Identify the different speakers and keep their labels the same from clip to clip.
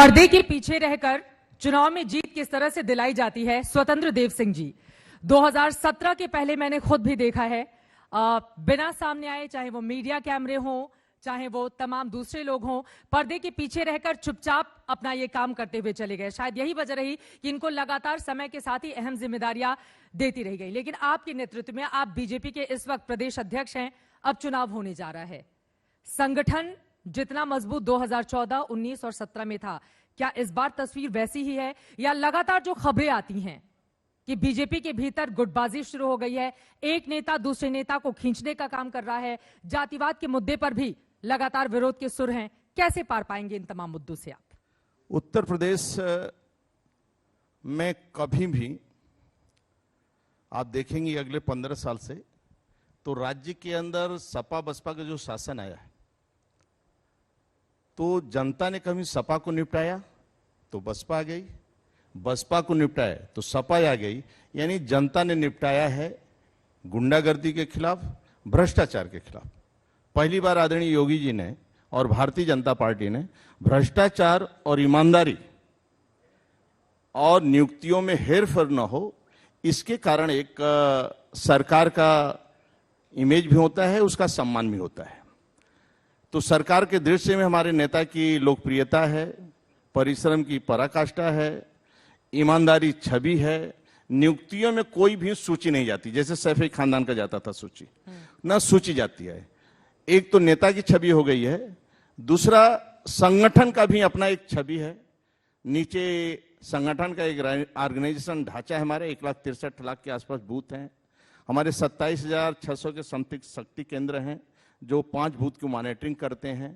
Speaker 1: पर्दे के पीछे रहकर चुनाव में जीत किस तरह से दिलाई जाती है, स्वतंत्र देव सिंह जी। 2017 के पहले मैंने खुद भी देखा है, बिना सामने आए, चाहे वो मीडिया कैमरे हों, चाहे वो तमाम दूसरे लोग हों, पर्दे के पीछे रहकर चुपचाप अपना ये काम करते हुए चले गए। शायद यही वजह रही कि इनको लगातार समय के साथ ही अहम जिम्मेदारियां देती रही गई। लेकिन आपके नेतृत्व में, आप बीजेपी के इस वक्त प्रदेश अध्यक्ष हैं, अब चुनाव होने जा रहा है। संगठन जितना मजबूत 2014, 19 और 17 में था, क्या इस बार तस्वीर वैसी ही है, या लगातार जो खबरें आती हैं कि बीजेपी के भीतर गुटबाजी शुरू हो गई है, एक नेता दूसरे नेता को खींचने का काम कर रहा है, जातिवाद के मुद्दे पर भी लगातार विरोध के सुर हैं, कैसे पार पाएंगे इन तमाम मुद्दों से आप?
Speaker 2: उत्तर प्रदेश में कभी भी आप देखेंगे अगले 15 साल से तो राज्य के अंदर सपा बसपा का जो शासन आया है, तो जनता ने कभी सपा को निपटाया तो बसपा आ गई, बसपा को निपटाया तो सपा आ गई। यानी जनता ने निपटाया है गुंडागर्दी के खिलाफ, भ्रष्टाचार के खिलाफ। पहली बार आदरणीय योगी जी ने और भारतीय जनता पार्टी ने भ्रष्टाचार और ईमानदारी और नियुक्तियों में हेरफेर न हो, इसके कारण एक सरकार का इमेज भी होता है, उसका सम्मान भी होता है। तो सरकार के दृश्य में हमारे नेता की लोकप्रियता है, परिश्रम की पराकाष्ठा है, ईमानदारी छवि है। नियुक्तियों में कोई भी सूची नहीं जाती, जैसे सैफी खानदान का जाता था सूची, ना सूची जाती है। एक तो नेता की छवि हो गई है, दूसरा संगठन का भी अपना एक छवि है। नीचे संगठन का एक ऑर्गेनाइजेशन ढांचा है हमारे, 1,63,00,000 के आसपास बूथ हैं हमारे, 27,600 के समथिंग शक्ति केंद्र हैं जो 5 बूथ की मॉनिटरिंग करते हैं।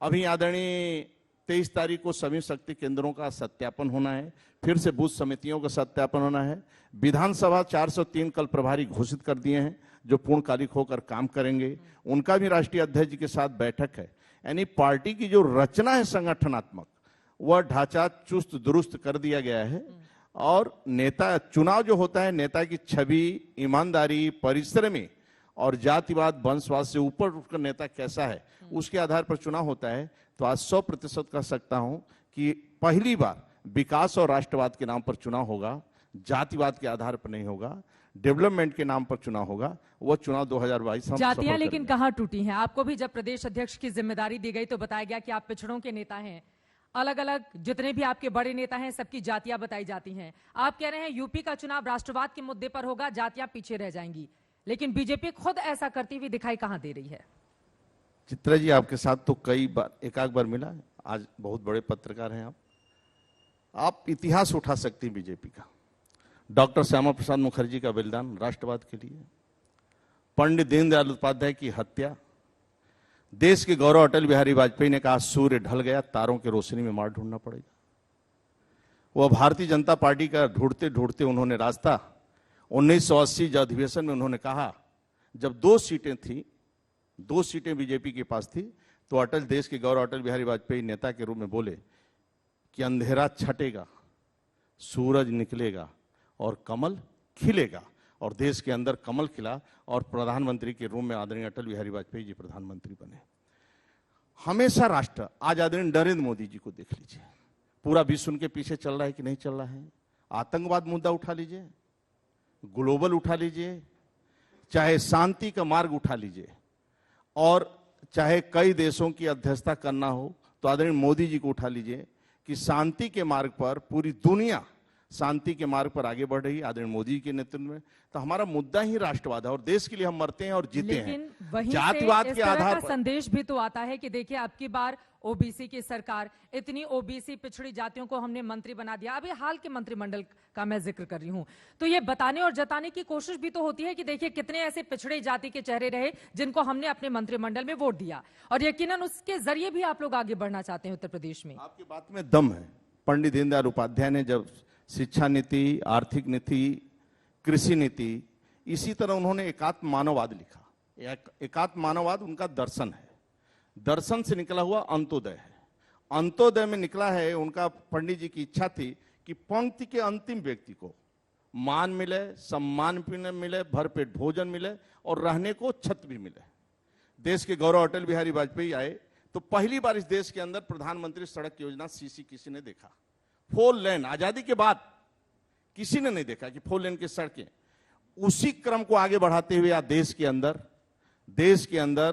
Speaker 2: अभी आदरणीय 23 तारीख को सभी शक्ति केंद्रों का सत्यापन होना है, फिर से बूथ समितियों का सत्यापन होना है। विधानसभा 403 कल प्रभारी घोषित कर दिए हैं जो पूर्णकालिक होकर काम करेंगे, उनका भी राष्ट्रीय अध्यक्ष जी के साथ बैठक है। यानी पार्टी की जो रचना है संगठनात्मक, वह ढांचा चुस्त दुरुस्त कर दिया गया है। और नेता चुनाव जो होता है, नेता की छवि, ईमानदारी, परिश्रमी और जातिवाद वंशवाद से ऊपर उठकर नेता कैसा है, उसके आधार पर चुनाव होता है। तो आज 100% कह सकता हूं कि पहली बार विकास और राष्ट्रवाद के नाम पर चुनाव होगा, जातिवाद के आधार पर नहीं होगा, डेवलपमेंट के नाम पर चुनाव होगा। वो चुनाव 2022
Speaker 1: जातियां लेकिन कहां टूटी हैं? आपको भी जब प्रदेश अध्यक्ष की जिम्मेदारी दी गई तो बताया गया कि आप पिछड़ों के नेता हैं, अलग अलग जितने भी आपके बड़े नेता हैं सबकी जातियां बताई जाती हैं। आप कह रहे हैं यूपी का चुनाव राष्ट्रवाद के मुद्दे पर होगा, जातियां पीछे रह जाएंगी, लेकिन बीजेपी खुद ऐसा करती हुई दिखाई कहां दे रही है?
Speaker 2: चित्रा जी, आपके साथ तो कई बार, एक बार मिला, आज बहुत बड़े पत्रकार हैं आप इतिहास उठा सकती हैं बीजेपी का। डॉक्टर श्यामा प्रसाद मुखर्जी का बलिदान राष्ट्रवाद के लिए, पंडित दीनदयाल उपाध्याय की हत्या, देश के गौरव अटल बिहारी वाजपेयी ने कहा सूर्य ढल गया, तारों की रोशनी में मार्ग ढूंढना पड़ेगा। वह भारतीय जनता पार्टी का ढूंढते ढूंढते उन्होंने रास्ता 1980 अधिवेशन में उन्होंने कहा, जब 2 सीटें थी, 2 सीटें बीजेपी के पास थी, तो देश के गौरव अटल बिहारी वाजपेयी नेता के रूप में बोले कि अंधेरा छटेगा, सूरज निकलेगा और कमल खिलेगा। और देश के अंदर कमल खिला और प्रधानमंत्री के रूप में आदरणीय अटल बिहारी वाजपेयी जी प्रधानमंत्री बने। हमेशा राष्ट्र, आज आदरणीय नरेंद्र मोदी जी को देख लीजिए, पूरा विश्व उनके पीछे चल रहा है कि नहीं चल रहा है। आतंकवाद मुद्दा उठा लीजिए, ग्लोबल उठा लीजिए, चाहे शांति का मार्ग उठा लीजिए, और चाहे कई देशों की अध्यक्षता करना हो तो आदरणीय मोदी जी को उठा लीजिए कि शांति के मार्ग पर पूरी दुनिया शांति के मार्ग पर आगे बढ़ रही है आदरणीय मोदी के नेतृत्व में। तो हमारा मुद्दा ही राष्ट्रवाद है और देश के लिए हम मरते हैं और जीते हैं।
Speaker 1: लेकिन जातिवाद के आधार पर संदेश भी तो आता है कि देखिए अब की बार ओबीसी की सरकार, इतनी ओबीसी पिछड़ी जातियों को हमने मंत्री बना दिया। अभी हाल के मंत्रिमंडल का मैं जिक्र कर रही हूं, तो ये बताने और जताने की कोशिश भी तो होती है कि देखिए कितने ऐसे पिछड़े जाति के चेहरे रहे जिनको हमने अपने मंत्रिमंडल में वोट दिया, और यकीनन उसके जरिए भी आप लोग आगे बढ़ना चाहते हैं उत्तर प्रदेश में।
Speaker 2: आपकी बात में दम है। पंडित दीनदयाल उपाध्याय ने जब शिक्षा नीति, आर्थिक नीति, कृषि नीति, इसी तरह उन्होंने एकात्म मानववाद लिखा। एकात्म मानववाद उनका दर्शन है, दर्शन से निकला हुआ अंत्योदय है। अंत्योदय में निकला है उनका, पंडित जी की इच्छा थी कि पंक्ति के अंतिम व्यक्ति को मान मिले, सम्मान मिले, भरपेट भोजन मिले और रहने को छत भी मिले। देश के गौरव अटल बिहारी वाजपेयी आए तो पहली बार इस देश के अंदर प्रधानमंत्री सड़क योजना सीसी किसी ने देखा। 4 लेन आजादी के बाद किसी ने नहीं देखा कि 4 लेन की सड़कें। उसी क्रम को आगे बढ़ाते हुए आज देश के अंदर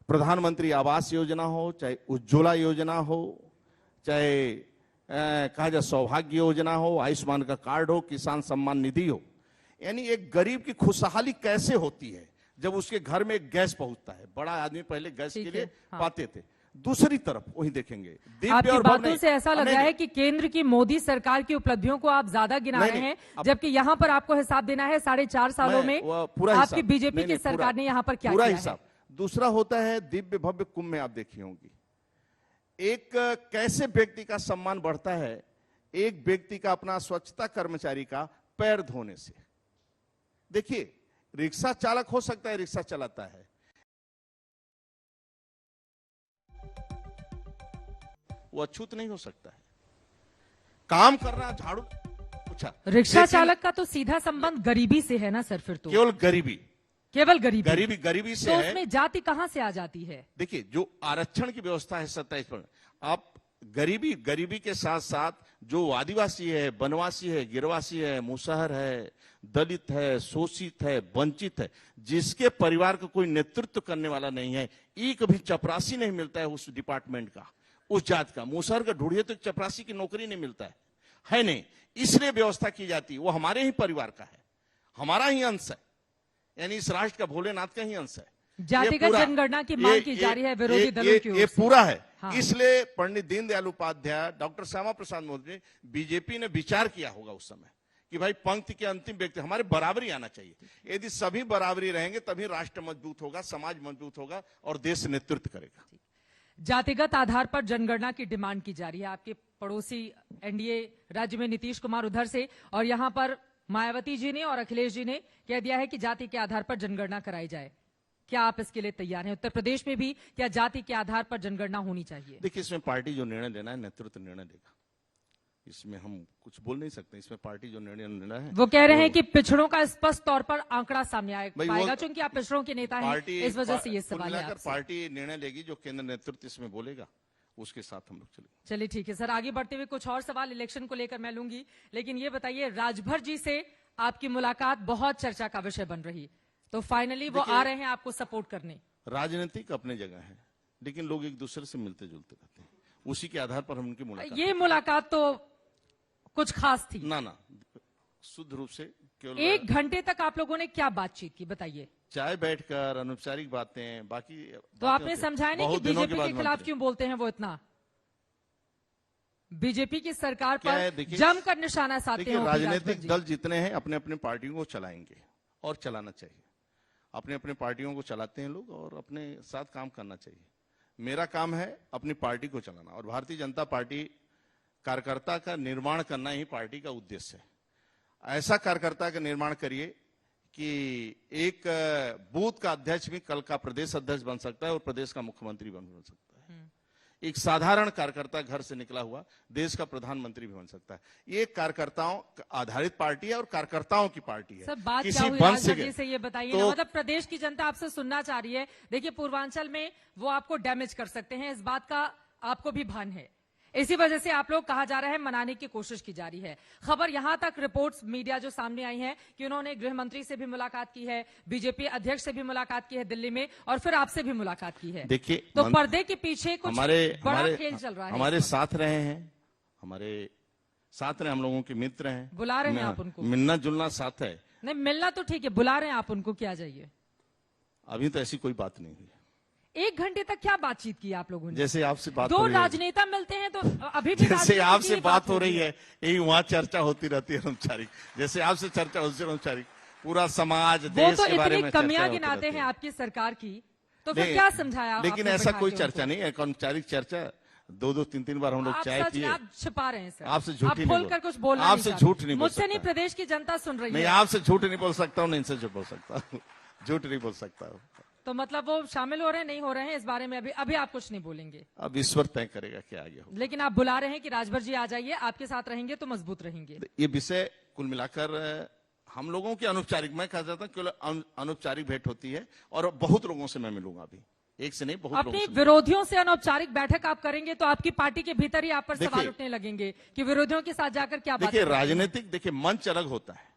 Speaker 2: प्रधानमंत्री आवास योजना हो, चाहे उज्ज्वला योजना हो, चाहे कहा जाए सौभाग्य योजना हो, आयुष्मान का कार्ड हो, किसान सम्मान निधि हो, यानी एक गरीब की खुशहाली कैसे होती है जब उसके घर में एक गैस पहुंचता है। बड़ा आदमी पहले गैस के लिए पाते थे। दूसरी तरफ वही देखेंगे,
Speaker 1: आपकी बातों से ऐसा लग रहा है कि केंद्र की मोदी सरकार की उपलब्धियों को आप ज्यादा गिना रहे हैं, जबकि यहाँ पर आपको हिसाब देना है 4.5 सालों में आपकी बीजेपी की सरकार ने यहाँ पर क्या
Speaker 2: पूरा
Speaker 1: किया
Speaker 2: हिसाब। दूसरा होता है दिव्य भव्य कुंभ में आप देखी होंगी एक कैसे व्यक्ति का सम्मान बढ़ता है, एक व्यक्ति का अपना स्वच्छता कर्मचारी का पैर धोने से। देखिए रिक्शा चालक हो सकता है रिक्शा चलाता है, वो अछूत नहीं हो सकता है। काम करना झाड़ू पूछा,
Speaker 1: रिक्शा चालक का तो सीधा संबंध गरीबी से है ना सर? फिर तो
Speaker 2: केवल गरीबी से
Speaker 1: तो
Speaker 2: है।
Speaker 1: उसमें जाति कहां से आ जाती है?
Speaker 2: देखिए जो आरक्षण की व्यवस्था है 27%, आप गरीबी के साथ साथ जो आदिवासी है, वनवासी है, गिरवासी है, मुसहर है, दलित है, शोषित है, वंचित है, जिसके परिवार को कोई नेतृत्व करने वाला नहीं है, एक भी चपरासी नहीं मिलता है उस डिपार्टमेंट का, उस जात का। मुसहर का ढूंढिए तो चपरासी की नौकरी नहीं मिलता है नहीं। इसलिए व्यवस्था की जाती है, वो हमारे ही परिवार का है, हमारा ही अंश है, यानी इस राष्ट्र का भोलेनाथ का ही अंश है।
Speaker 1: जातिगत जनगणना की मांग की जा रही है विरोधी दलों की ओर से।
Speaker 2: ये पूरा है।
Speaker 1: हाँ।
Speaker 2: इसलिए पंडित दीनदयाल उपाध्याय, डॉक्टर श्यामा प्रसाद मुखर्जी, बीजेपी ने विचार किया होगा उस समय कि भाई पंक्ति के अंतिम व्यक्ति हमारे बराबरी आना चाहिए। यदि सभी बराबरी रहेंगे तभी राष्ट्र मजबूत होगा, समाज मजबूत होगा और देश नेतृत्व करेगा।
Speaker 1: जातिगत आधार पर जनगणना की डिमांड की जा रही है। आपके पड़ोसी एनडीए राज्य में नीतीश कुमार उधर से, और यहां पर मायावती जी ने और अखिलेश जी ने कह दिया है कि जाति के आधार पर जनगणना कराई जाए। क्या आप इसके लिए तैयार हैं? उत्तर प्रदेश में भी क्या जाति के आधार पर जनगणना होनी चाहिए?
Speaker 2: देखिए इसमें पार्टी जो निर्णय लेना है नेतृत्व निर्णय लेगा, इसमें हम कुछ बोल नहीं सकते। इसमें पार्टी जो निर्णय लेना है,
Speaker 1: वो कह रहे हैं कि पिछड़ों का स्पष्ट तौर पर आंकड़ा सामने आएगा, चूंकि आप पिछड़ों के नेता हैं, इस वजह से ये सवाल है आपसे।
Speaker 2: पार्टी निर्णय लेगी, जो केंद्र नेतृत्व इसमें बोलेगा उसके साथ हम लोग चलेंगे।
Speaker 1: चलिए ठीक है सर, आगे बढ़ते हुए कुछ और सवाल इलेक्शन को लेकर मैं लूंगी, लेकिन ये बताइए राजभर जी से आपकी मुलाकात बहुत चर्चा का विषय बन रही, तो फाइनली वो आ रहे हैं आपको सपोर्ट करने।
Speaker 2: राजनीतिक अपने जगह है, लेकिन लोग एक दूसरे से मिलते जुलते रहते हैं, उसी के आधार पर हम उनकी मुलाकात।
Speaker 1: ये मुलाकात तो कुछ खास थी
Speaker 2: ना शुद्ध रूप से केवल
Speaker 1: 1 घंटे तक आप लोगों ने क्या बातचीत की बताइए?
Speaker 2: चाय बैठकर अनौपचारिक बातें, बाकी
Speaker 1: तो आपने समझाया नहीं कि बीजेपी के खिलाफ क्यों बोलते हैं वो इतना? बीजेपी की सरकार पर जमकर निशाना साधते हैं।
Speaker 2: राजनीतिक दल जितने हैं अपने अपने पार्टियों को चलाएंगे और चलाना चाहिए। अपने अपने पार्टियों को चलाते हैं लोग और अपने साथ काम करना चाहिए। मेरा काम है अपनी पार्टी को चलाना, और भारतीय जनता पार्टी कार्यकर्ता का निर्माण करना ही पार्टी का उद्देश्य है। ऐसा कार्यकर्ता का निर्माण करिए कि एक बूथ का अध्यक्ष भी कल का प्रदेश अध्यक्ष बन सकता है और प्रदेश का मुख्यमंत्री बन सकता है। एक साधारण कार्यकर्ता घर से निकला हुआ देश का प्रधानमंत्री भी बन सकता है। ये कार्यकर्ताओं आधारित पार्टी है और कार्यकर्ताओं की पार्टी है।
Speaker 1: सब बात
Speaker 2: किसी
Speaker 1: क्या हुई
Speaker 2: वंश
Speaker 1: से ये बताइए ना, मतलब प्रदेश की जनता आपसे सुनना चाह रही है। देखिए पूर्वांचल में वो आपको डैमेज कर सकते हैं, इस बात का आपको भी भान है। इसी वजह से आप लोग कहा जा रहा है मनाने की कोशिश की जा रही है। खबर यहां तक रिपोर्ट्स मीडिया जो सामने आई है कि उन्होंने गृह मंत्री से भी मुलाकात की है, बीजेपी अध्यक्ष से भी मुलाकात की है दिल्ली में, और फिर आपसे भी मुलाकात की है।
Speaker 2: देखिए
Speaker 1: तो पर्दे के पीछे कुछ बड़ा खेल चल रहा है।
Speaker 2: हमारे साथ रहे हैं, हमारे साथ रहे, हम लोगों के मित्र हैं।
Speaker 1: बुला रहे हैं आप उनको?
Speaker 2: मिलना जुलना साथ है।
Speaker 1: नहीं मिलना तो ठीक है, बुला रहे हैं आप उनको कि आ जाइए?
Speaker 2: अभी तो ऐसी कोई बात नहीं हुई।
Speaker 1: 1 घंटे तक क्या बातचीत की आप लोगों ने?
Speaker 2: जैसे आपसे बात
Speaker 1: दो राजनेता मिलते हैं तो अभी भी
Speaker 2: जैसे आपसे बात हो रही है यही वहाँ चर्चा होती रहती है अनौपचारिक। जैसे आपसे चर्चा होती है अनौपचारिक, पूरा समाज देश
Speaker 1: तो
Speaker 2: के बारे में
Speaker 1: इतनी कमियां गिनाते हैं आपकी सरकार की, तो फिर क्या समझाया?
Speaker 2: लेकिन ऐसा कोई चर्चा नहीं है, अनौपचारिक चर्चा 2-2, 3-3 बार हम लोग चाय पिए।
Speaker 1: आप छिपा रहे हैं सर,
Speaker 2: आपसे झूठ नहीं
Speaker 1: बोलकर कुछ बोलना नहीं,
Speaker 2: आपसे झूठ नहीं,
Speaker 1: मुझसे नहीं प्रदेश की जनता सुन रही है।
Speaker 2: नहीं आपसे झूठ नहीं बोल सकता हूँ, नहीं इनसे झूठ बोल सकता हूँ, झूठ नहीं बोल सकता हूँ।
Speaker 1: तो मतलब वो शामिल हो रहे हैं नहीं हो रहे हैं इस बारे में अभी आप कुछ नहीं बोलेंगे?
Speaker 2: अब ईश्वर तय करेगा क्या आगे होगा।
Speaker 1: लेकिन आप बुला रहे हैं कि राजभर जी आ जाइए, आपके साथ रहेंगे तो मजबूत रहेंगे।
Speaker 2: ये विषय कुल मिलाकर हम लोगों की अनौपचारिक, मैं कहा जाता हूँ केवल अनौपचारिक भेंट होती है और बहुत लोगों से मैं मिलूंगा अभी। एक से नहीं, बहुत लोगों
Speaker 1: अपनी
Speaker 2: से।
Speaker 1: विरोधियों से अनौपचारिक बैठक आप करेंगे तो आपकी पार्टी के भीतर ही आप पर सवाल
Speaker 2: देखिए-
Speaker 1: उठने लगेंगे कि विरोधियों के साथ जाकर क्या बात
Speaker 2: देखिए,
Speaker 1: करते हैं।
Speaker 2: राजनीतिक देखिए मंच अलग होता है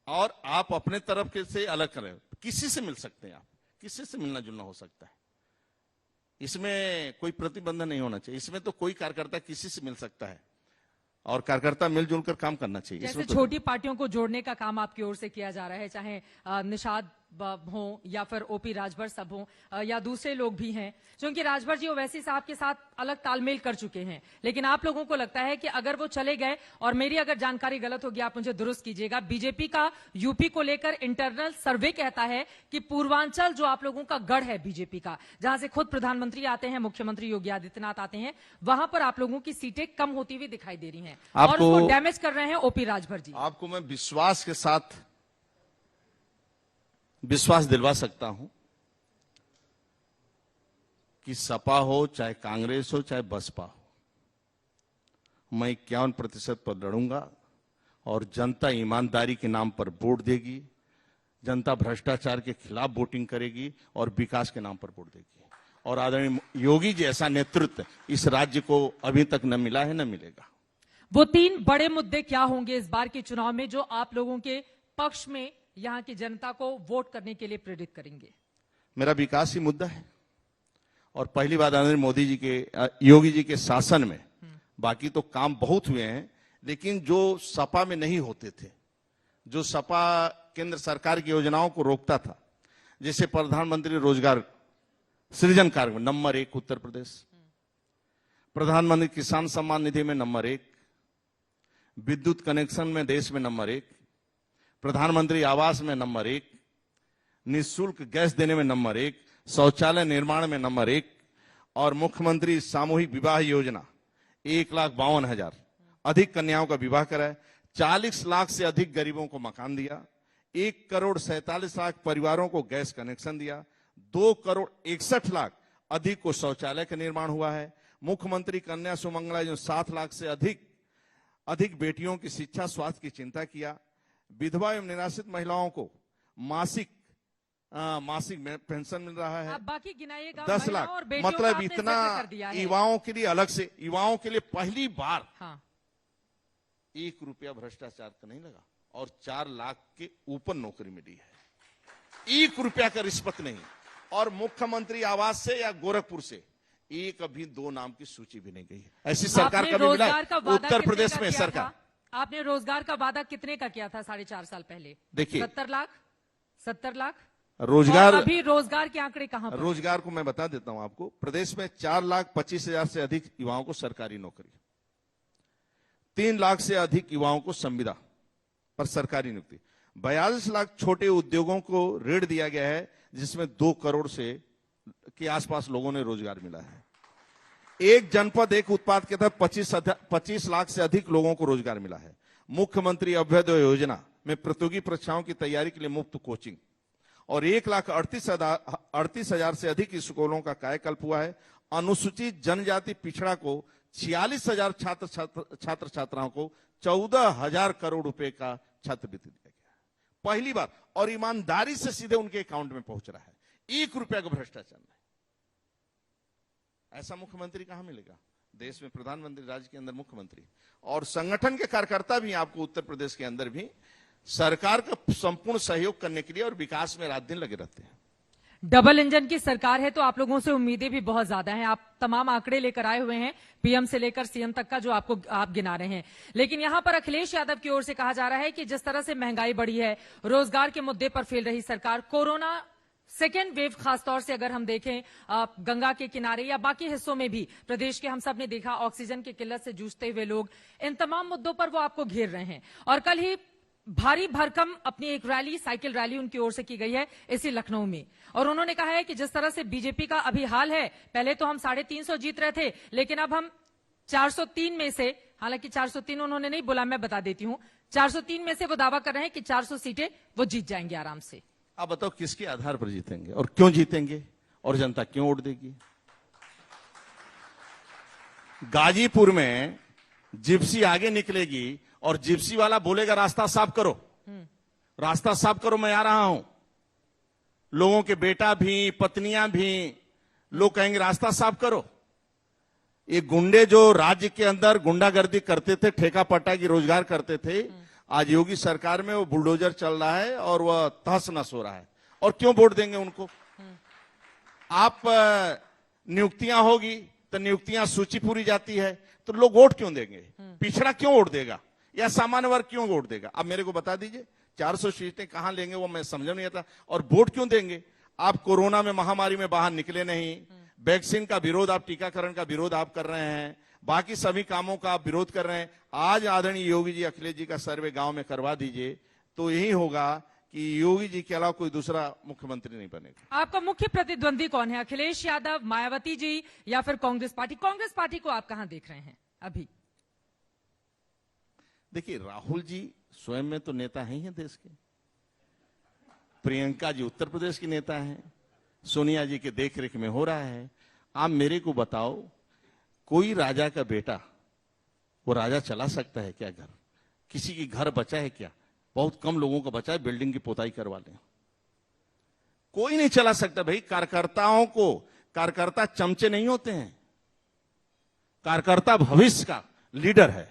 Speaker 2: और आप अपने तरफ के से अलग करें। किसी से मिल सकते हैं, आप किसी से मिलना जुलना हो सकता है, इसमें कोई प्रतिबंध नहीं होना चाहिए। इसमें तो कोई कार्यकर्ता किसी से मिल सकता है और कार्यकर्ता मिलजुल कर काम करना चाहिए।
Speaker 1: जैसे
Speaker 2: इसमें तो
Speaker 1: छोटी पार्टियों को जोड़ने का काम आपकी ओर से किया जा रहा है, चाहे निषाद हो या फिर ओपी राजभर सब हो या दूसरे लोग भी हैं, क्योंकि राजभर जी ओवैसी साहब के साथ अलग तालमेल कर चुके हैं, लेकिन आप लोगों को लगता है कि अगर वो चले गए, और मेरी अगर जानकारी गलत होगी आप मुझे दुरुस्त कीजिएगा, बीजेपी का यूपी को लेकर इंटरनल सर्वे कहता है कि पूर्वांचल जो आप लोगों का गढ़ है बीजेपी का, जहां से खुद प्रधानमंत्री आते हैं, मुख्यमंत्री योगी आदित्यनाथ आते हैं, वहां पर आप लोगों की सीटें कम होती हुई दिखाई दे रही हैं और
Speaker 2: आपको-
Speaker 1: उसको डैमेज कर रहे हैं ओपी राजभर जी।
Speaker 2: आपको मैं विश्वास के साथ विश्वास दिलवा सकता हूं कि सपा हो, चाहे कांग्रेस हो, चाहे बसपा हो, मैं 51% पर लड़ूंगा और जनता ईमानदारी के नाम पर वोट देगी, जनता भ्रष्टाचार के खिलाफ वोटिंग करेगी और विकास के नाम पर वोट देगी। और आदरणीय योगी जी ऐसा नेतृत्व इस राज्य को अभी तक न मिला है, न मिलेगा।
Speaker 1: वो 3 बड़े मुद्दे क्या होंगे इस बार के चुनाव में जो आप लोगों के पक्ष में यहां की जनता को वोट करने के लिए प्रेरित करेंगे?
Speaker 2: मेरा विकास ही मुद्दा है और पहली बात आदरणीय मोदी जी के योगी जी के शासन में, बाकी तो काम बहुत हुए हैं, लेकिन जो सपा में नहीं होते थे, जो सपा केंद्र सरकार की योजनाओं को रोकता था, जैसे प्रधानमंत्री रोजगार सृजन कार्यक्रम नंबर 1 उत्तर प्रदेश, प्रधानमंत्री किसान सम्मान निधि में नंबर 1, विद्युत कनेक्शन में देश में नंबर 1, प्रधानमंत्री आवास में नंबर 1, निःशुल्क गैस देने में नंबर 1, शौचालय निर्माण में नंबर 1 और मुख्यमंत्री सामूहिक विवाह योजना 1,52,000 अधिक कन्याओं का विवाह कराए, 40 लाख से अधिक गरीबों को मकान दिया, 1,47,00,000 परिवारों को गैस कनेक्शन दिया, 2,61,00,000 अधिक को शौचालय का निर्माण हुआ है। मुख्यमंत्री कन्या सुमंगला जो 7 लाख से अधिक बेटियों की शिक्षा स्वास्थ्य की चिंता किया। विधवा एवं निराश्रित महिलाओं को मासिक पेंशन मिल रहा है,
Speaker 1: आप बाकी गिनाइएगा।
Speaker 2: 10 लाख,
Speaker 1: और बेटियों का
Speaker 2: मतलब
Speaker 1: आपने
Speaker 2: इतना
Speaker 1: जिक्र कर दिया है।
Speaker 2: युवाओं के लिए अलग से, युवाओं के लिए पहली बार
Speaker 1: हाँ,
Speaker 2: 1 रुपया भ्रष्टाचार का नहीं लगा और 4 लाख के ऊपर नौकरी मिली है, 1 रुपया का रिश्वत नहीं। और मुख्यमंत्री आवास से या गोरखपुर से एक अभी 2 नाम की सूची भी नहीं गई है। ऐसी सरकार
Speaker 1: आपने
Speaker 2: का भी मिला
Speaker 1: रोजगार का
Speaker 2: है
Speaker 1: वादा
Speaker 2: उत्तर
Speaker 1: कितने
Speaker 2: प्रदेश
Speaker 1: का
Speaker 2: में
Speaker 1: किया
Speaker 2: सरकार।
Speaker 1: था? आपने रोजगार का वादा कितने का किया था 4.5 साल पहले?
Speaker 2: देखिए,
Speaker 1: 70 लाख 70 लाख
Speaker 2: रोजगार,
Speaker 1: और अभी रोजगार के आंकड़े कहां पर?
Speaker 2: रोजगार को मैं बता देता हूं आपको। प्रदेश में 4,25,000 से अधिक युवाओं को सरकारी नौकरी, 3 लाख से अधिक युवाओं को संविदा पर सरकारी नियुक्ति, 42 लाख छोटे उद्योगों को ऋण दिया गया है जिसमें 2 करोड़ से के आसपास लोगों ने रोजगार मिला है। एक जनपद एक उत्पाद के तहत 25 लाख से अधिक लोगों को रोजगार मिला है। मुख्यमंत्री अभ्युदय योजना में प्रतियोगी परीक्षाओं की तैयारी के लिए मुफ्त कोचिंग और 1,38,000 से अधिक स्कूलों का कायाकल्प हुआ है। अनुसूचित जनजाति पिछड़ा को 46,000 छात्र छात्राओं को 14,000 करोड़ रुपए का छात्रवृत्ति दिया गया है पहली बार, और ईमानदारी से सीधे उनके अकाउंट में पहुंच रहा है। 1 रुपया का भ्रष्टाचार नहीं। ऐसा मुख्यमंत्री कहां मिलेगा देश में? प्रधानमंत्री राज्य के अंदर मुख्यमंत्री और संगठन के कार्यकर्ता भी आपको उत्तर प्रदेश के अंदर भी सरकार का संपूर्ण सहयोग करने के लिए और विकास में रात दिन लगे रहते हैं।
Speaker 1: डबल इंजन की सरकार है तो आप लोगों से उम्मीदें भी बहुत ज्यादा हैं। आप तमाम आंकड़े लेकर आए हुए हैं, पीएम से लेकर सीएम तक का जो आप गिना रहे हैं, लेकिन यहां पर अखिलेश यादव की ओर से कहा जा रहा है कि जिस तरह से महंगाई बढ़ी है, रोजगार के मुद्दे पर फेल रही सरकार, कोरोना सेकेंड वेव खासतौर से अगर हम देखें गंगा के किनारे या बाकी हिस्सों में भी प्रदेश के हम सब ने देखा ऑक्सीजन की किल्लत से जूझते हुए लोग, इन तमाम मुद्दों पर वो आपको घेर रहे हैं। और कल ही भारी भरकम अपनी एक रैली, साइकिल रैली उनकी ओर से की गई है इसी लखनऊ में, और उन्होंने कहा है कि जिस तरह से बीजेपी का अभी हाल है, पहले तो हम 350 जीत रहे थे, लेकिन अब हम 403 में से, हालांकि 403 उन्होंने नहीं बोला, मैं बता देती हूं, 403 में से वो दावा कर रहे हैं कि 400 सीटें वो जीत जाएंगे आराम से।
Speaker 2: आप बताओ किसके आधार पर जीतेंगे और क्यों जीतेंगे और जनता क्यों वोट देगी? गाजीपुर में जिप्सी आगे निकलेगी और जिप्सी वाला बोलेगा रास्ता साफ करो, रास्ता साफ करो, मैं आ रहा हूं, लोगों के बेटा भी, पत्नियां भी, लोग कहेंगे रास्ता साफ करो। ये गुंडे जो राज्य के अंदर गुंडागर्दी करते थे, ठेका पट्टा की रोजगार करते थे, आज योगी सरकार में वो बुलडोजर चल रहा है और वह तहस नहस हो रहा है। और क्यों वोट देंगे उनको? आप नियुक्तियां होगी तो नियुक्तियां सूची पूरी जाती है, तो लोग वोट क्यों देंगे? पिछड़ा क्यों वोट देगा या सामान्य वर्ग क्यों वोट देगा? आप मेरे को बता दीजिए। 400 सीटें कहां लेंगे वो मैं समझ नहीं आता। और वोट क्यों देंगे? आप कोरोना में, महामारी में बाहर निकले नहीं, वैक्सीन का विरोध, आप टीकाकरण का विरोध आप कर रहे हैं, बाकी सभी कामों का आप विरोध कर रहे हैं। आज आदरणीय योगी जी, अखिलेश जी का सर्वे गांव में करवा दीजिए, तो यही होगा कि योगी जी के अलावा कोई दूसरा मुख्यमंत्री नहीं बनेगा।
Speaker 1: आपका मुख्य प्रतिद्वंदी कौन है? अखिलेश यादव, मायावती जी या फिर कांग्रेस पार्टी? कांग्रेस पार्टी को आप कहां देख रहे हैं अभी?
Speaker 2: देखिए, राहुल जी स्वयं में तो नेता ही हैं देश के, प्रियंका जी उत्तर प्रदेश की नेता हैं, सोनिया जी के देखरेख में हो रहा है। आप मेरे को बताओ, कोई राजा का बेटा वो राजा चला सकता है क्या? घर किसी की घर बचा है क्या? बहुत कम लोगों का बचा है, बिल्डिंग की पोताई करवा लें। कोई नहीं चला सकता भाई। कार्यकर्ताओं को, कार्यकर्ता चमचे नहीं होते हैं, कार्यकर्ता भविष्य का लीडर है।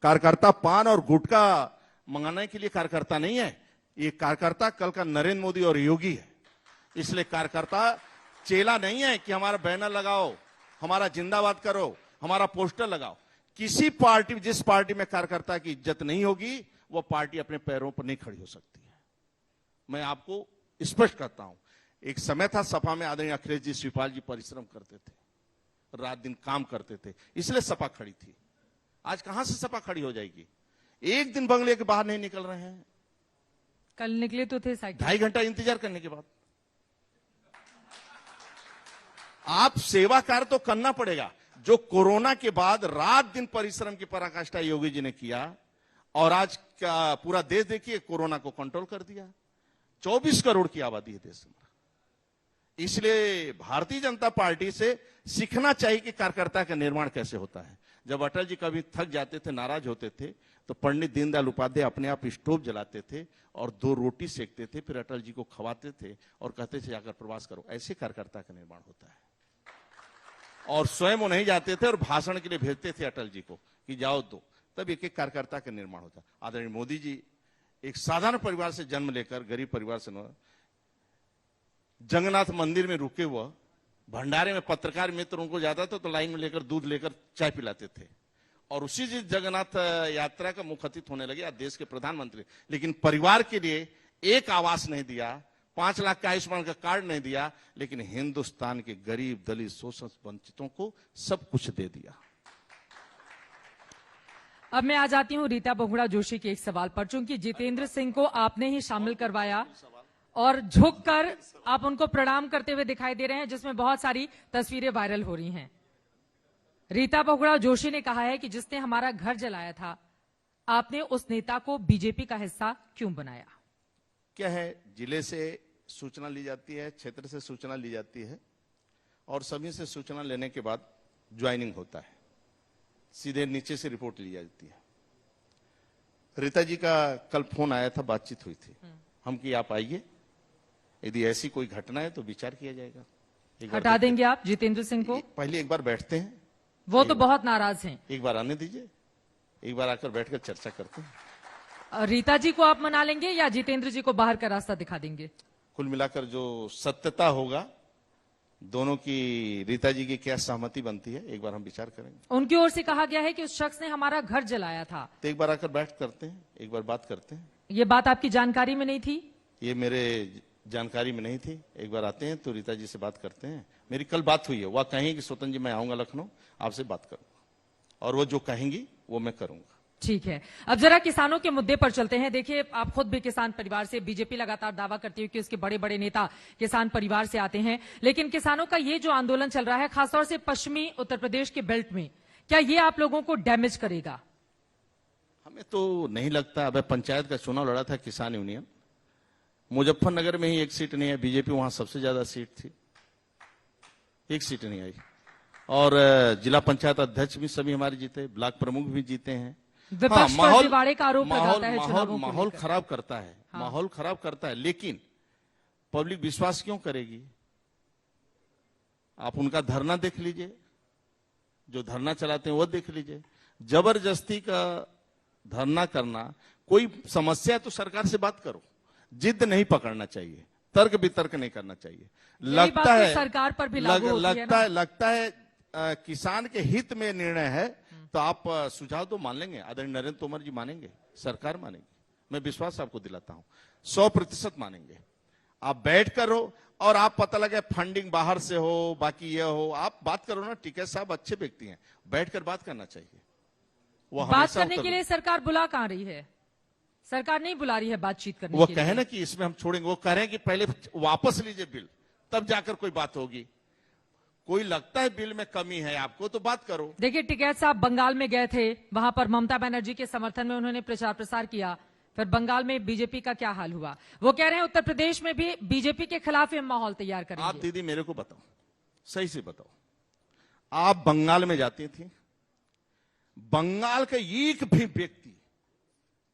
Speaker 2: कार्यकर्ता पान और गुटखा मंगाने के लिए कार्यकर्ता नहीं है। ये कार्यकर्ता कल का नरेंद्र मोदी और योगी है। इसलिए कार्यकर्ता चेला नहीं है कि हमारा बैनर लगाओ, हमारा जिंदाबाद करो, हमारा पोस्टर लगाओ। किसी पार्टी, जिस पार्टी में कार्यकर्ता की इज्जत नहीं होगी, वो पार्टी अपने पैरों पर नहीं खड़ी हो सकती है। मैं आपको स्पष्ट करता हूं। एक समय था सपा में आदरणीय अखिलेश जी, शिवपाल जी परिश्रम करते थे, रात दिन काम करते थे, इसलिए सपा खड़ी थी। आज कहां से सपा खड़ी हो जाएगी? एक दिन बंगले के बाहर नहीं निकल रहे हैं।
Speaker 1: कल निकले तो थे साइकिल,
Speaker 2: 2.5 घंटा इंतजार करने के बाद। आप सेवा कार्य तो करना पड़ेगा। जो कोरोना के बाद रात दिन परिश्रम की पराकाष्ठा योगी जी ने किया, और आज का पूरा देश देखिए कोरोना को कंट्रोल कर दिया। 24 करोड़ की आबादी है देश में। इसलिए भारतीय जनता पार्टी से सीखना चाहिए कि कार्यकर्ता का निर्माण कैसे होता है। जब अटल जी कभी थक जाते थे, नाराज होते थे, तो पंडित दीनदयाल उपाध्याय अपने आप स्टोव जलाते थे और 2 रोटी सेकते थे, फिर अटल जी को खवाते थे और कहते थे जाकर प्रवास करो। ऐसे कार्यकर्ता का निर्माण होता है। और स्वयं वो नहीं जाते थे और भाषण के लिए भेजते थे अटल जी को कि जाओ दो, तब एक एक कार्यकर्ता का निर्माण होता। आदरणीय मोदी जी एक साधारण परिवार से जन्म लेकर, गरीब परिवार से, जगन्नाथ मंदिर में रुके हुए भंडारे में पत्रकार मित्र उनको जाता था तो लाइन में लेकर दूध लेकर चाय पिलाते थे, और उसी जगन्नाथ यात्रा का मुख्य अतिथि होने लगे आज देश के प्रधानमंत्री। लेकिन परिवार के लिए एक आवास नहीं दिया, 5 लाख का आयुष्मान का कार्ड नहीं दिया, लेकिन हिंदुस्तान के गरीब, दलित, शोषित, वंचितों को सब कुछ दे दिया।
Speaker 1: अब मैं आ जाती हूं रीता बहुगुणा जोशी के एक सवाल पर। चूंकि जितेंद्र सिंह को आपने ही शामिल करवाया और झुककर आप उनको प्रणाम करते हुए दिखाई दे रहे हैं, जिसमें बहुत सारी तस्वीरें वायरल हो रही हैं। रीता बहुगुणा जोशी ने कहा है कि जिसने हमारा घर जलाया था, आपने उस नेता को बीजेपी का हिस्सा क्यों बनाया?
Speaker 2: क्या है, जिले से सूचना ली जाती है, क्षेत्र से सूचना ली जाती है, और सभी से सूचना लेने के बाद ज्वाइनिंग होता है, सीधे नीचे से रिपोर्ट ली जाती है। रीता जी का कल फोन आया था, बातचीत हुई थी। हम कि आप आइए, यदि ऐसी कोई घटना है तो विचार किया जाएगा।
Speaker 1: हटा देंगे आप जितेंद्र सिंह को?
Speaker 2: पहले एक बार बैठते हैं,
Speaker 1: वो तो बहुत नाराज हैं।
Speaker 2: एक बार आने दीजिए, एक बार आकर बैठकर चर्चा करते हैं।
Speaker 1: रीता जी को आप मना लेंगे या जितेंद्र जी को बाहर का रास्ता दिखा देंगे?
Speaker 2: कुल मिलाकर जो सत्यता होगा, दोनों की, रीता जी की क्या सहमति बनती है, एक बार हम विचार करेंगे।
Speaker 1: उनकी ओर से कहा गया है कि उस शख्स ने हमारा घर जलाया था,
Speaker 2: तो एक बार आकर बैठ करते हैं, एक बार बात करते हैं।
Speaker 1: ये बात आपकी जानकारी में नहीं थी?
Speaker 2: ये मेरे जानकारी में नहीं थी। एक बार आते हैं तो रीता जी से बात करते हैं। मेरी कल बात हुई है, वह कहेंगे कि स्वतंत्र जी मैं आऊंगा लखनऊ, आपसे बात करूंगा, और वो जो कहेंगी वो मैं करूंगा।
Speaker 1: ठीक है, अब जरा किसानों के मुद्दे पर चलते हैं। देखिए, आप खुद भी किसान परिवार से, बीजेपी लगातार दावा करती है कि उसके बड़े बड़े नेता किसान परिवार से आते हैं, लेकिन किसानों का ये जो आंदोलन चल रहा है, खासतौर से पश्चिमी उत्तर प्रदेश के बेल्ट में, क्या ये आप लोगों को डैमेज करेगा?
Speaker 2: हमें तो नहीं लगता। अब पंचायत का चुनाव लड़ा था किसान यूनियन, मुजफ्फरनगर में ही एक सीट नहीं है, बीजेपी वहां सबसे ज्यादा सीट थी, एक सीट नहीं आई, और जिला पंचायत अध्यक्ष भी सभी हमारे जीते, ब्लॉक प्रमुख भी जीते हैं।
Speaker 1: विपक्ष पर दिवाड़े का आरोप लगाता है चुनावों को
Speaker 2: माहौल
Speaker 1: लेकर।
Speaker 2: खराब करता है,
Speaker 1: हाँ।
Speaker 2: माहौल खराब करता है, लेकिन पब्लिक विश्वास क्यों करेगी? आप उनका धरना देख लीजिए, जो धरना चलाते हैं वो देख लीजिए। जबरदस्ती का धरना करना, कोई समस्या है तो सरकार से बात करो, जिद नहीं पकड़ना चाहिए, तर्क वितर्क नहीं करना चाहिए। लगता है
Speaker 1: सरकार पर भी लागू होती है ना?
Speaker 2: लगता है किसान के हित में निर्णय है तो आप सुझाव तो मान लेंगे, आदरणीय नरेंद्र तोमर जी मानेंगे, सरकार मानेगी, मैं विश्वास आपको दिलाता हूं 100% मानेंगे। आप बैठ कर हो और आप पता लगे फंडिंग बाहर से हो, बाकी ये हो, आप बात करो ना। टिकैत साहब अच्छे व्यक्ति हैं, बैठकर बात करना चाहिए। वो
Speaker 1: बात करने के लिए सरकार बुला कहां रही है? सरकार नहीं बुला रही है बातचीत करने
Speaker 2: वो
Speaker 1: के
Speaker 2: कहे
Speaker 1: लिए।
Speaker 2: ना कि इसमें हम छोड़ेंगे, वो कह रहे हैं कि पहले वापस लीजिए बिल, तब जाकर कोई बात होगी। कोई लगता है बिल में कमी है आपको तो बात करो।
Speaker 1: देखिए, टिकैत साहब बंगाल में गए थे, वहां पर ममता बनर्जी के समर्थन में उन्होंने प्रचार प्रसार किया, फिर बंगाल में बीजेपी का क्या हाल हुआ? वो कह रहे हैं उत्तर प्रदेश में भी बीजेपी के खिलाफ ये माहौल तैयार करेंगे।
Speaker 2: आप दीदी मेरे को बताओ, सही से बताओ, आप बंगाल में जाती थी, बंगाल का एक भी व्यक्ति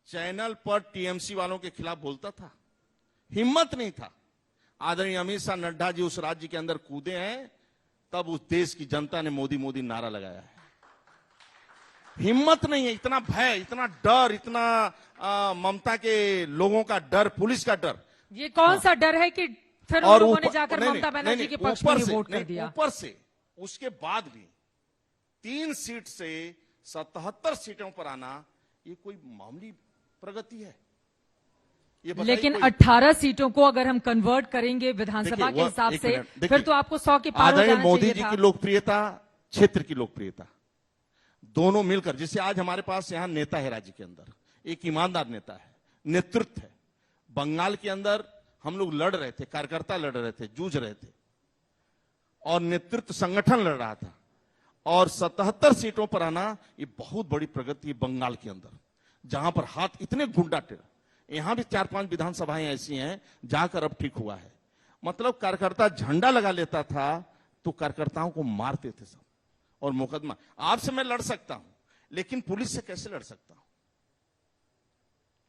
Speaker 2: चैनल पर टीएमसी वालों के खिलाफ बोलता था? हिम्मत नहीं था। आदरणीय अमित शाह, नड्डा जी उस राज्य के अंदर कूदे हैं, तब उस देश की जनता ने मोदी मोदी नारा लगाया है। हिम्मत नहीं है, इतना भय, इतना डर, इतना ममता के लोगों का डर, पुलिस का डर।
Speaker 1: ये कौन सा डर है कि फिर उन लोगों ने जाकर ममता बनर्जी के पक्ष में वोट कर दिया?
Speaker 2: ऊपर से उसके बाद भी 3 सीट से 77 सीटों पर आना, ये कोई मामूली प्रगति है? ये
Speaker 1: लेकिन 18 सीटों को अगर हम कन्वर्ट करेंगे विधानसभा के हिसाब से, फिर तो आपको 100 के पार हो जाना चाहिए था।
Speaker 2: मोदी जी की लोकप्रियता, क्षेत्र की लोकप्रियता दोनों मिलकर, जैसे आज हमारे पास यहां नेता है राज्य के अंदर, एक ईमानदार नेता है, नेतृत्व है। बंगाल के अंदर हम लोग लड़ रहे थे, कार्यकर्ता लड़ रहे थे, जूझ रहे थे, और नेतृत्व संगठन लड़ रहा था, और 77 सीटों पर आना ये बहुत बड़ी प्रगति है बंगाल के अंदर, जहां पर हाथ इतने गुंडा टेढ़ा। यहां भी 4-5 विधानसभाएं ऐसी हैं जाकर अब ठीक हुआ है। मतलब कार्यकर्ता झंडा लगा लेता था तो कार्यकर्ताओं को मारते थे सब, और मुकदमा। आपसे मैं लड़ सकता हूं, लेकिन पुलिस से कैसे लड़ सकता हूं?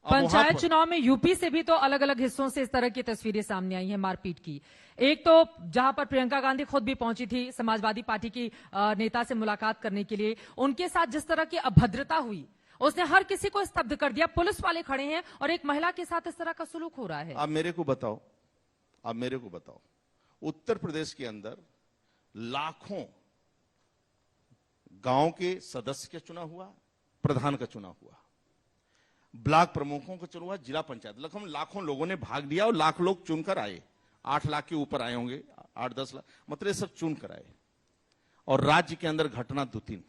Speaker 1: पंचायत चुनाव में यूपी से भी तो अलग अलग हिस्सों से इस तरह की तस्वीरें सामने आई हैं मारपीट की। एक तो जहां पर प्रियंका गांधी खुद भी पहुंची थी समाजवादी पार्टी की नेता से मुलाकात करने के लिए, उनके साथ जिस तरह की अभद्रता हुई, उसने हर किसी को स्तब्ध कर दिया। पुलिस वाले खड़े हैं और एक महिला के साथ इस तरह का सुलूक हो रहा है।
Speaker 2: आप मेरे को बताओ, उत्तर प्रदेश के अंदर लाखों गांव के सदस्य का चुनाव हुआ, प्रधान का चुनाव हुआ, ब्लॉक प्रमुखों का चुनाव हुआ, जिला पंचायत, लाखों लोगों ने भाग लिया और लाख लोग चुनकर आए। 8 लाख के ऊपर आए होंगे, 8-10 लाख, मतलब ये सब चुनकर आए। और राज्य के अंदर घटना 2-3,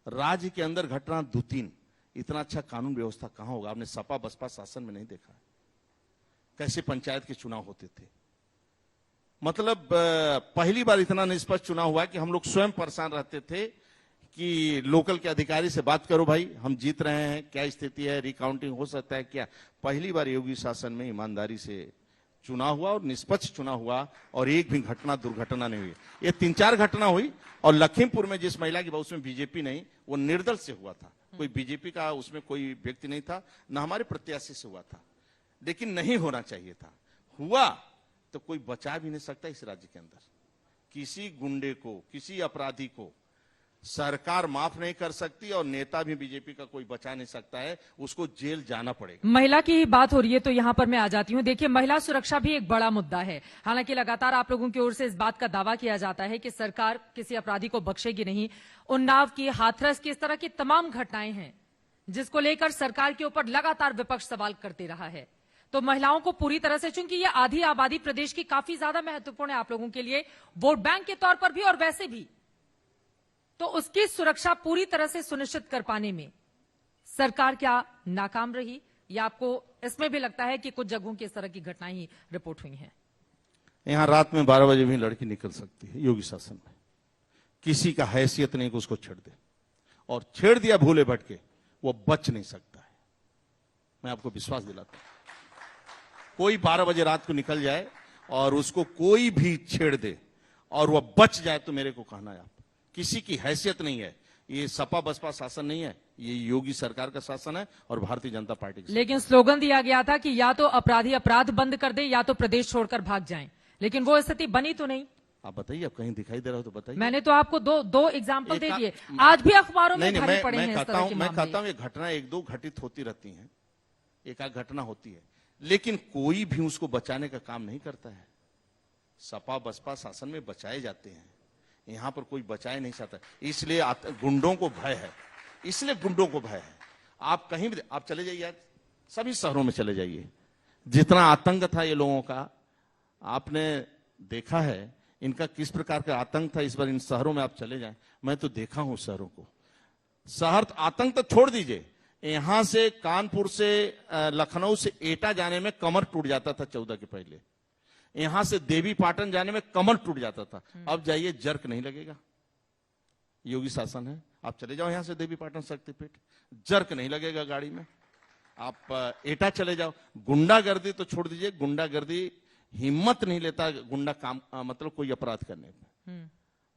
Speaker 2: राज्य के अंदर घटना 2-3। इतना अच्छा कानून व्यवस्था कहां होगा? आपने सपा बसपा शासन में नहीं देखा कैसे पंचायत के चुनाव होते थे। मतलब पहली बार इतना निष्पक्ष चुनाव हुआ कि हम लोग स्वयं परेशान रहते थे कि लोकल के अधिकारी से बात करो, भाई हम जीत रहे हैं, क्या स्थिति है, रिकाउंटिंग हो सकता है क्या? पहली बार योगी शासन में ईमानदारी से चुनाव हुआ और निष्पक्ष चुनाव हुआ, और एक भी घटना दुर्घटना नहीं हुई। ये 3-4 घटना हुई, और लखीमपुर में जिस महिला की उसमें बीजेपी नहीं, वो निर्दल से हुआ था, कोई बीजेपी का उसमें कोई व्यक्ति नहीं था, न हमारे प्रत्याशी से हुआ था, लेकिन नहीं होना चाहिए था। हुआ तो कोई बचा भी नहीं सकता इस राज्य के अंदर। किसी गुंडे को, किसी अपराधी को सरकार माफ नहीं कर सकती, और नेता भी बीजेपी का कोई बचा नहीं सकता है, उसको जेल जाना पड़ेगा।
Speaker 1: महिला की ही बात हो रही है तो यहां पर मैं आ जाती हूं। देखिए, महिला सुरक्षा भी एक बड़ा मुद्दा है। हालांकि लगातार आप लोगों की ओर से इस बात का दावा किया जाता है कि सरकार किसी अपराधी को बख्शेगी नहीं। उन्नाव की, हाथरस की, इस तरह की तमाम घटनाएं हैं जिसको लेकर सरकार के ऊपर लगातार विपक्ष सवाल करते रहा है। तो महिलाओं को पूरी तरह से, चूंकि ये आधी आबादी प्रदेश की काफी ज्यादा महत्वपूर्ण है आप लोगों के लिए, वोट बैंक के तौर पर भी और वैसे भी, तो उसकी सुरक्षा पूरी तरह से सुनिश्चित कर पाने में सरकार क्या नाकाम रही, या आपको इसमें भी लगता है कि कुछ जगहों की इस तरह की घटनाएं ही रिपोर्ट हुई हैं?
Speaker 2: यहां रात में 12 बजे भी लड़की निकल सकती है योगी शासन में, किसी का हैसियत नहीं कि उसको छेड़ दे, और छेड़ दिया भूले भटके, वो बच नहीं सकता है। मैं आपको विश्वास दिलाता हूं, कोई 12 बजे रात को निकल जाए और उसको कोई भी छेड़ दे और वह बच जाए, तो मेरे को कहना है, आप किसी की हैसियत नहीं है। ये सपा बसपा शासन नहीं है, ये योगी सरकार का शासन है और भारतीय जनता पार्टी का।
Speaker 1: लेकिन स्लोगन दिया गया था कि या तो अपराधी अपराध बंद कर दे या तो प्रदेश छोड़कर भाग जाएं, लेकिन वो स्थिति बनी तो नहीं।
Speaker 2: आप बताइए, आप कहीं दिखाई दे रहा हो तो बताइए।
Speaker 1: मैंने तो आपको दो एग्जाम्पल दे दिए, आज भी अखबारों में भरे पड़े हैं इस तरह के
Speaker 2: मैं
Speaker 1: मामले।
Speaker 2: कहता हूं ये घटना एक दो घटित होती रहती हैं, एक आध घटना होती है, लेकिन कोई भी उसको बचाने का काम नहीं करता है। सपा बसपा शासन में बचाए जाते हैं, यहां पर कोई बचाए नहीं सकता, इसलिए गुंडों को भय है, इसलिए गुंडों को भय है। आप कहीं भी आप चले जाइए, सभी शहरों में चले जाइए, जितना आतंक था ये लोगों का आपने देखा है, इनका किस प्रकार का आतंक था। इस बार इन शहरों में आप चले जाएं, मैं तो देखा हूं शहरों को, शहर आतंक तो छोड़ दीजिए, यहां से कानपुर से लखनऊ से एटा जाने में कमर टूट जाता था 14 के पहले, यहां से देवी पाटन जाने में कमर टूट जाता था। अब जाइए, जर्क नहीं लगेगा, योगी शासन है, आप चले जाओ यहां से देवी पाटन शक्तिपीठ, जर्क नहीं लगेगा गाड़ी में। आप एटा चले जाओ, गुंडागर्दी तो छोड़ दीजिए, गुंडागर्दी हिम्मत नहीं लेता गुंडा काम मतलब कोई अपराध करने में।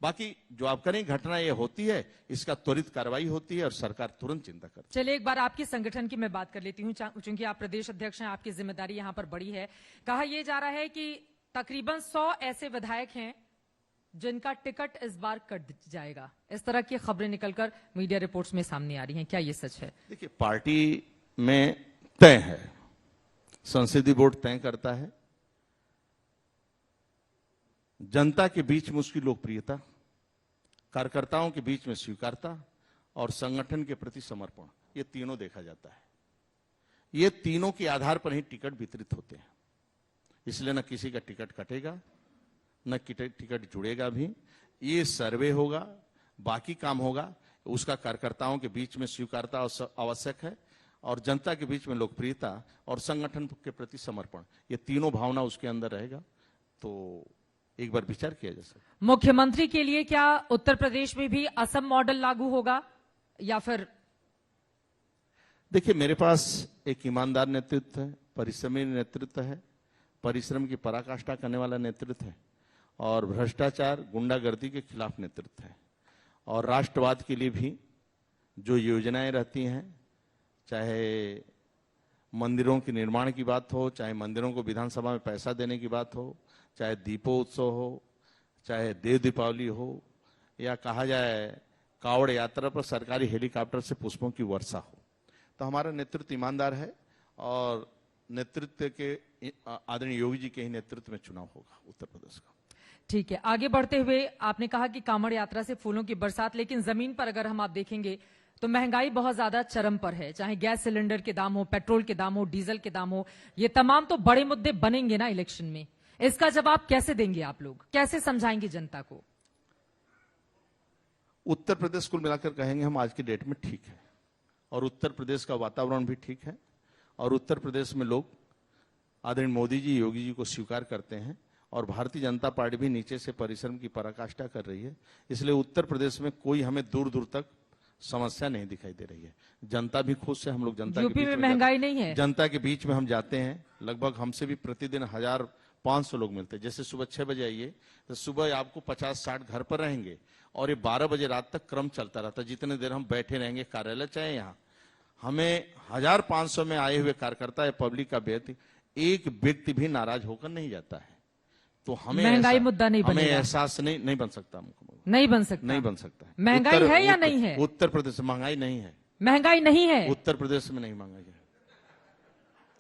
Speaker 2: बाकी जो आप करें घटना ये होती है, इसका त्वरित कार्रवाई होती है और सरकार तुरंत चिंता करती है।
Speaker 1: चलिए एक बार आपके संगठन की मैं बात कर लेती हूँ, चूंकि आप प्रदेश अध्यक्ष हैं, आपकी जिम्मेदारी यहाँ पर बड़ी है। कहा यह जा रहा है कि तकरीबन 100 ऐसे विधायक हैं जिनका टिकट इस बार कट जाएगा, इस तरह की खबरें निकलकर मीडिया रिपोर्ट्स में सामने आ रही हैं, क्या ये सच है?
Speaker 2: देखिए, पार्टी में तय है, संसदीय बोर्ड तय करता है, जनता के बीच में उसकी लोकप्रियता, कार्यकर्ताओं के बीच में स्वीकारता और संगठन के प्रति समर्पण, ये तीनों देखा जाता है। ये तीनों के आधार पर ही टिकट वितरित होते हैं, इसलिए न किसी का टिकट कटेगा न टिकट जुड़ेगा भी। ये सर्वे होगा, बाकी काम होगा, उसका कार्यकर्ताओं के बीच में स्वीकारता आवश्यक है और जनता के बीच में लोकप्रियता और संगठन के प्रति समर्पण, ये तीनों भावना उसके अंदर रहेगा, तो एक बार विचार किया जा सकता।
Speaker 1: मुख्यमंत्री के लिए क्या उत्तर प्रदेश में भी असम मॉडल लागू होगा या फिर?
Speaker 2: देखिए, मेरे पास एक ईमानदार नेतृत्व है, परिश्रमी नेतृत्व है, परिश्रम की पराकाष्ठा करने वाला नेतृत्व है और भ्रष्टाचार गुंडागर्दी के खिलाफ नेतृत्व है। और राष्ट्रवाद के लिए भी जो योजनाएं रहती हैं, चाहे मंदिरों के निर्माण की बात हो, चाहे मंदिरों को विधानसभा में पैसा देने की बात हो, चाहे दीपोत्सव हो, चाहे देव दीपावली हो, या कहा जाए कावड़ यात्रा पर सरकारी हेलीकॉप्टर से पुष्पों की वर्षा हो, तो हमारा नेतृत्व ईमानदार है और नेतृत्व के आदरणीय योगी जी के ही नेतृत्व में चुनाव होगा उत्तर प्रदेश का।
Speaker 1: ठीक है, आगे बढ़ते हुए आपने कहा कि कांवड़ यात्रा से फूलों की बरसात, लेकिन जमीन पर अगर हम आप देखेंगे तो महंगाई बहुत ज्यादा चरम पर है, चाहे गैस सिलेंडर के दाम हो, पेट्रोल के दाम हो, डीजल के दाम हो, ये तमाम तो बड़े मुद्दे बनेंगे ना इलेक्शन में। इसका जवाब कैसे देंगे आप लोग, कैसे समझाएंगे जनता को?
Speaker 2: उत्तर प्रदेश कुल मिलाकर कहेंगे हम आज की डेट में ठीक है और उत्तर प्रदेश का वातावरण भी ठीक है और उत्तर प्रदेश में लोग आदरणीय मोदी जी, योगी जी को स्वीकार करते हैं और भारतीय जनता पार्टी भी नीचे से परिश्रम की पराकाष्ठा कर रही है, इसलिए उत्तर प्रदेश में कोई हमें दूर दूर तक समस्या नहीं दिखाई दे रही है। जनता भी खुश है, हम लोग जनता
Speaker 1: यूपी में महंगाई नहीं है,
Speaker 2: जनता के बीच में हम जाते हैं, लगभग हमसे भी प्रतिदिन 1500 लोग मिलते हैं। जैसे सुबह 6 बजे आइए तो सुबह आपको 50-60 घर पर रहेंगे और ये 12 बजे रात तक क्रम चलता रहता है, जितने देर हम बैठे रहेंगे कार्यालय चाहे यहाँ, हमें 1500 में आए हुए कार्यकर्ता या पब्लिक का व्यक्ति एक व्यक्ति भी नाराज होकर नहीं जाता है। तो हमें
Speaker 1: महंगाई मुद्दा नहीं
Speaker 2: हमें
Speaker 1: बनेगा,
Speaker 2: एहसास नहीं बन सकता,
Speaker 1: नहीं बन सकता,
Speaker 2: नहीं बन सकता है।
Speaker 1: महंगाई है या नहीं है?
Speaker 2: उत्तर प्रदेश में महंगाई नहीं है,
Speaker 1: महंगाई नहीं है
Speaker 2: उत्तर प्रदेश में नहीं महंगाई है।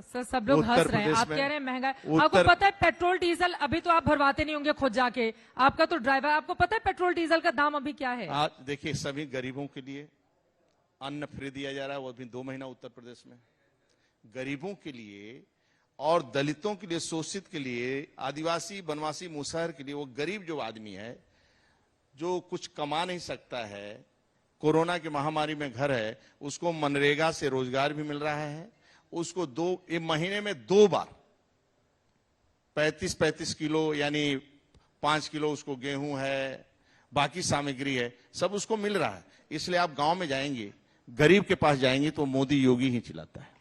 Speaker 1: सर सब लोग हंस रहे हैं, आप कह रहे हैं महंगाई। आपको पता है पेट्रोल डीजल अभी तो आप भरवाते नहीं होंगे खुद जाके, आपका तो ड्राइवर, आपको पता है पेट्रोल डीजल का दाम अभी क्या है?
Speaker 2: आज देखिए, सभी गरीबों के लिए अन्न फ्री दिया जा रहा है, वो अभी 2 महीना उत्तर प्रदेश में गरीबों के लिए और दलितों के लिए, शोषित के लिए, आदिवासी वनवासी मुसहर के लिए, वो गरीब जो आदमी है जो कुछ कमा नहीं सकता है, कोरोना की महामारी में घर है, उसको मनरेगा से रोजगार भी मिल रहा है, उसको 2 महीने में 2 बार 35 किलो यानी 5 किलो उसको गेहूं है, बाकी सामग्री है, सब उसको मिल रहा है। इसलिए आप गांव में जाएंगे, गरीब के पास जाएंगे तो मोदी योगी ही चिल्लाता है,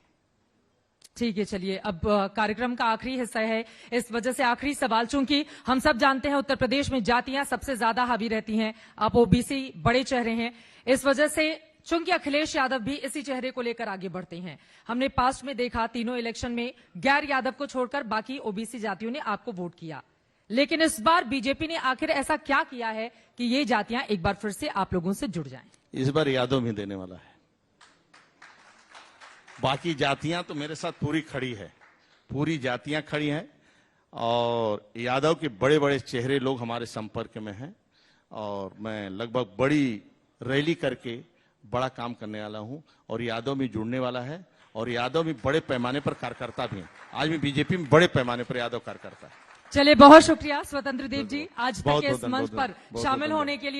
Speaker 1: ठीक है, चलिए अब कार्यक्रम का आखिरी हिस्सा है, इस वजह से आखिरी सवाल, चूंकि हम सब जानते हैं उत्तर प्रदेश में जातियां सबसे ज्यादा हावी रहती हैं, आप ओबीसी बड़े चेहरे हैं, इस वजह से चूंकि अखिलेश यादव भी इसी चेहरे को लेकर आगे बढ़ते हैं। हमने पास्ट में देखा तीनों इलेक्शन में गैर यादव को छोड़कर बाकी ओबीसी जातियों ने आपको वोट किया, लेकिन इस बार बीजेपी ने आखिर ऐसा क्या किया है कि ये जातियां एक बार फिर से आप लोगों से जुड़ जाएं?
Speaker 2: इस बार यादव भी देने वाला है। बाकी जातियां तो मेरे साथ पूरी खड़ी है, पूरी जातियां खड़ी हैं और यादव के बड़े बड़े चेहरे लोग हमारे संपर्क में हैं और मैं लगभग बड़ी रैली करके बड़ा काम करने वाला हूं और यादव भी जुड़ने वाला है और यादव भी बड़े पैमाने पर कार्यकर्ता भी हैं। आज भी बीजेपी में बड़े पैमाने पर यादव कार्यकर्ता है।
Speaker 1: चलिए, बहुत शुक्रिया स्वतंत्र देव जी आज तक
Speaker 2: बहुत-
Speaker 1: इस
Speaker 2: बहुत-
Speaker 1: मंच
Speaker 2: बहुत-
Speaker 1: पर
Speaker 2: बहुत-
Speaker 1: शामिल
Speaker 2: बहुत-
Speaker 1: होने के लिए।